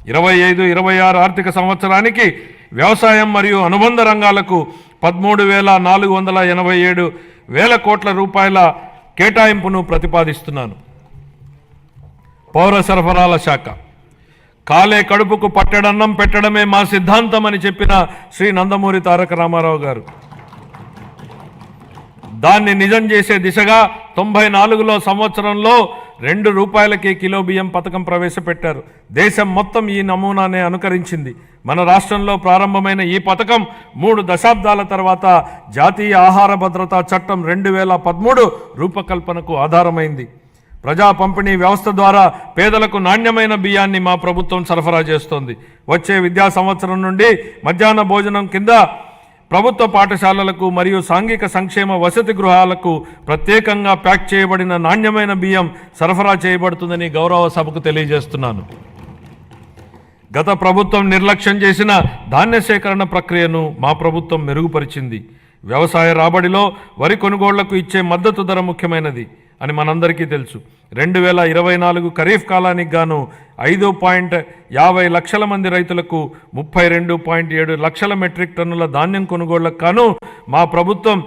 25-26 ఆర్థిక సంవత్సరానికి వ్యవసాయం మరియు అనుబంధ రంగాలకు 13,487 వేల కోట్ల రూపాయల కేటాయింపును ప్రతిపాదిస్తున్నాను. పౌర సరఫరాల శాఖ. కాలే కడుపుకు పట్టెడన్నం పెట్టడమే మా సిద్ధాంతం అని చెప్పిన శ్రీ నందమూరి తారక రామారావు గారు దాన్ని నిజం చేసే దిశగా 94లో సంవత్సరంలో ₹2కి కిలో బియ్యం పథకం ప్రవేశపెట్టారు. దేశం మొత్తం ఈ నమూనానే అనుకరించింది. మన రాష్ట్రంలో ప్రారంభమైన ఈ పథకం 3 దశాబ్దాల తర్వాత జాతీయ ఆహార భద్రతా చట్టం 2013 రూపకల్పనకు ఆధారమైంది. ప్రజా పంపిణీ వ్యవస్థ ద్వారా పేదలకు నాణ్యమైన బియ్యాన్ని మా ప్రభుత్వం సరఫరా చేస్తోంది. వచ్చే విద్యా సంవత్సరం నుండి మధ్యాహ్న భోజనం కింద ప్రభుత్వ పాఠశాలలకు మరియు సాంఘిక సంక్షేమ వసతి గృహాలకు ప్రత్యేకంగా ప్యాక్ చేయబడిన నాణ్యమైన బియ్యం సరఫరా చేయబడుతుందని గౌరవ సభకు తెలియజేస్తున్నాను. గత ప్రభుత్వం నిర్లక్ష్యం చేసిన ధాన్య సేకరణ ప్రక్రియను మా ప్రభుత్వం మెరుగుపరిచింది. వ్యవసాయ రాబడిలో వరి కొనుగోళ్లకు ఇచ్చే మద్దతు ధర ముఖ్యమైనది అని మనందరికీ తెలుసు. 2024 ఖరీఫ్ కాలానికి గాను 5.50 లక్షల మంది రైతులకు 32.7 లక్షల మెట్రిక్ టన్నుల ధాన్యం కొనుగోళ్లకు గాను మా ప్రభుత్వం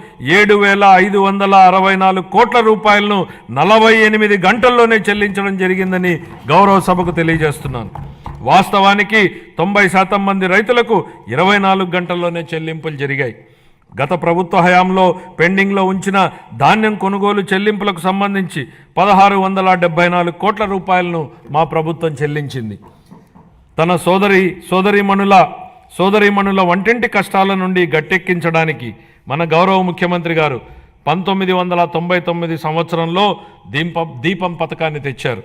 7,564 కోట్ల రూపాయలను 48 గంటల్లోనే చెల్లించడం జరిగిందని గౌరవ సభకు తెలియజేస్తున్నాను. వాస్తవానికి 90% మంది రైతులకు 24 గంటల్లోనే చెల్లింపులు జరిగాయి. గత ప్రభుత్వ హయాంలో పెండింగ్లో ఉంచిన ధాన్యం కొనుగోలు చెల్లింపులకు సంబంధించి 1,674 కోట్ల రూపాయలను మా ప్రభుత్వం చెల్లించింది. తన సోదరీమణుల వంటింటి కష్టాల నుండి గట్టెక్కించడానికి మన గౌరవ ముఖ్యమంత్రి గారు 1999 సంవత్సరంలో దీపం పథకాన్ని తెచ్చారు.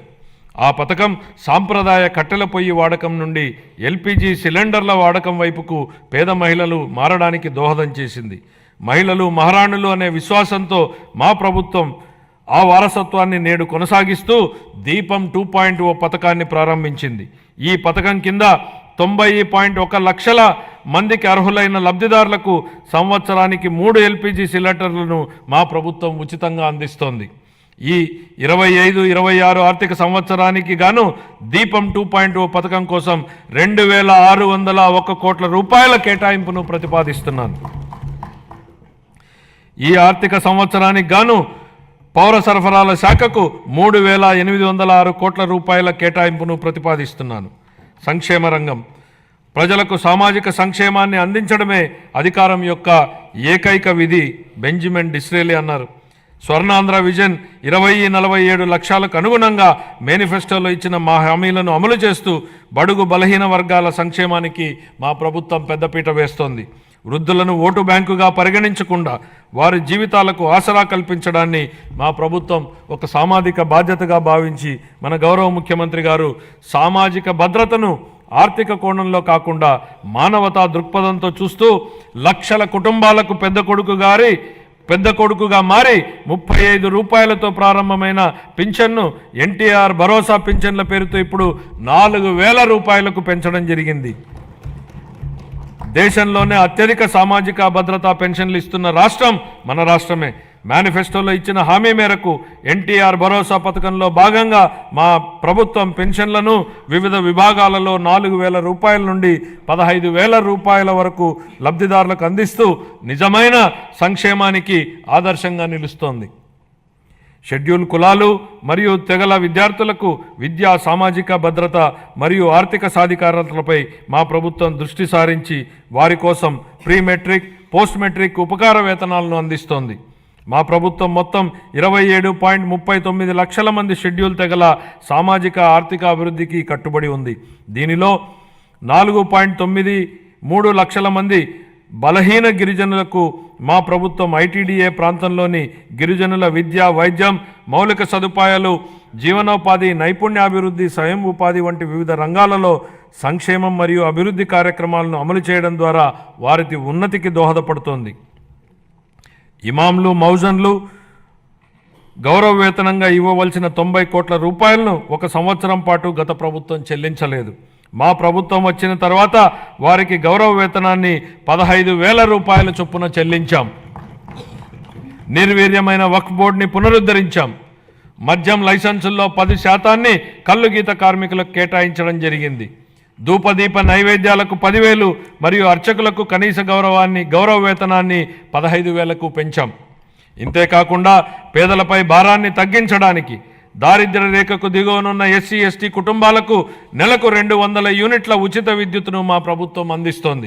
ఆ పథకం సాంప్రదాయ కట్టెల పొయ్యి వాడకం నుండి ఎల్పిజి సిలిండర్ల వాడకం వైపుకు పేద మహిళలు మారడానికి దోహదం చేసింది. మహిళలు మహారాణులు అనే విశ్వాసంతో మా ప్రభుత్వం ఆ వారసత్వాన్ని నేడు కొనసాగిస్తూ దీపం 2.0 పథకాన్ని ప్రారంభించింది. ఈ పథకం కింద 90.1 లక్షల మందికి అర్హులైన లబ్ధిదారులకు సంవత్సరానికి 3 ఎల్పిజి సిలిండర్లను మా ప్రభుత్వం ఉచితంగా అందిస్తోంది. ఈ 25-26 ఆర్థిక సంవత్సరానికి గాను దీపం 2.0 పథకం కోసం 2,601 కోట్ల రూపాయల కేటాయింపును ప్రతిపాదిస్తున్నాను. ఈ ఆర్థిక సంవత్సరానికి గాను పౌర సరఫరాల శాఖకు 3,806 కోట్ల రూపాయల కేటాయింపును ప్రతిపాదిస్తున్నాను. సంక్షేమ రంగం. ప్రజలకు సామాజిక సంక్షేమాన్ని అందించడమే అధికారం యొక్క ఏకైక విధి బెంజమిన్ డిస్రేలి అన్నారు. స్వర్ణాంధ్ర విజన్ 2047 లక్ష్యాలకు అనుగుణంగా మేనిఫెస్టోలో ఇచ్చిన మా హామీలను అమలు చేస్తూ బడుగు బలహీన వర్గాల సంక్షేమానికి మా ప్రభుత్వం పెద్దపీట వేస్తోంది. వృద్ధులను ఓటు బ్యాంకుగా పరిగణించకుండా వారి జీవితాలకు ఆసరా కల్పించడాన్ని మా ప్రభుత్వం ఒక సామాజిక బాధ్యతగా భావించి మన గౌరవ ముఖ్యమంత్రి గారు సామాజిక భద్రతను ఆర్థిక కోణంలో కాకుండా మానవతా దృక్పథంతో చూస్తూ లక్షల కుటుంబాలకు పెద్ద కొడుకుగా మారి 35 రూపాయలతో ప్రారంభమైన పింఛన్ను ఎన్టీఆర్ భరోసా పింఛన్ల పేరుతో ఇప్పుడు 4,000 రూపాయలకు పెంచడం జరిగింది. దేశంలోనే అత్యధిక సామాజిక భద్రతా పెన్షన్లు ఇస్తున్న రాష్ట్రం మన రాష్ట్రమే. మేనిఫెస్టోలో ఇచ్చిన హామీ మేరకు ఎన్టీఆర్ భరోసా పథకంలో భాగంగా మా ప్రభుత్వం పెన్షన్లను వివిధ విభాగాలలో 4,000 రూపాయల నుండి 15,000 రూపాయల వరకు లబ్ధిదారులకు అందిస్తూ నిజమైన సంక్షేమానికి ఆదర్శంగా నిలుస్తోంది. షెడ్యూల్ కులాలు మరియు తెగల విద్యార్థులకు విద్యా సామాజిక భద్రత మరియు ఆర్థిక సాధికారతలపై మా ప్రభుత్వం దృష్టి సారించి వారి కోసం ప్రీ మెట్రిక్ పోస్ట్ మెట్రిక్ ఉపకార వేతనాలను అందిస్తోంది. మా ప్రభుత్వం మొత్తం 27.39 లక్షల మంది షెడ్యూల్ తెగల సామాజిక ఆర్థిక అభివృద్ధికి కట్టుబడి ఉంది. దీనిలో 4.93 లక్షల మంది బలహీన గిరిజనులకు మా ప్రభుత్వం ఐటీడీఏ ప్రాంతంలోని గిరిజనుల విద్య, వైద్యం, మౌలిక సదుపాయాలు, జీవనోపాధి, నైపుణ్యాభివృద్ధి, స్వయం ఉపాధి వంటి వివిధ రంగాలలో సంక్షేమం మరియు అభివృద్ధి కార్యక్రమాలను అమలు చేయడం ద్వారా వారి ఉన్నతికి దోహదపడుతోంది. ఇమాంలు, మౌజన్లు గౌరవ వేతనంగా ఇవ్వవలసిన 90 కోట్ల రూపాయలను 1 సంవత్సరం పాటు గత ప్రభుత్వం చెల్లించలేదు. మా ప్రభుత్వం వచ్చిన తర్వాత వారికి గౌరవ వేతనాన్ని 15,000 రూపాయల చొప్పున చెల్లించాం. నిర్వీర్యమైన వక్ఫ్ బోర్డుని పునరుద్ధరించాం. మద్యం లైసెన్సుల్లో 10% కల్లు గీత కార్మికులకు కేటాయించడం జరిగింది. ధూపదీప నైవేద్యాలకు 10,000 మరియు అర్చకులకు కనీస గౌరవ వేతనాన్ని 15,000కు పెంచాం. ఇంతేకాకుండా పేదలపై భారాన్ని తగ్గించడానికి దారిద్ర్య రేఖకు దిగువనున్న ఎస్సీ ఎస్టీ కుటుంబాలకు నెలకు 200 యూనిట్ల ఉచిత విద్యుత్తును మా ప్రభుత్వం అందిస్తోంది.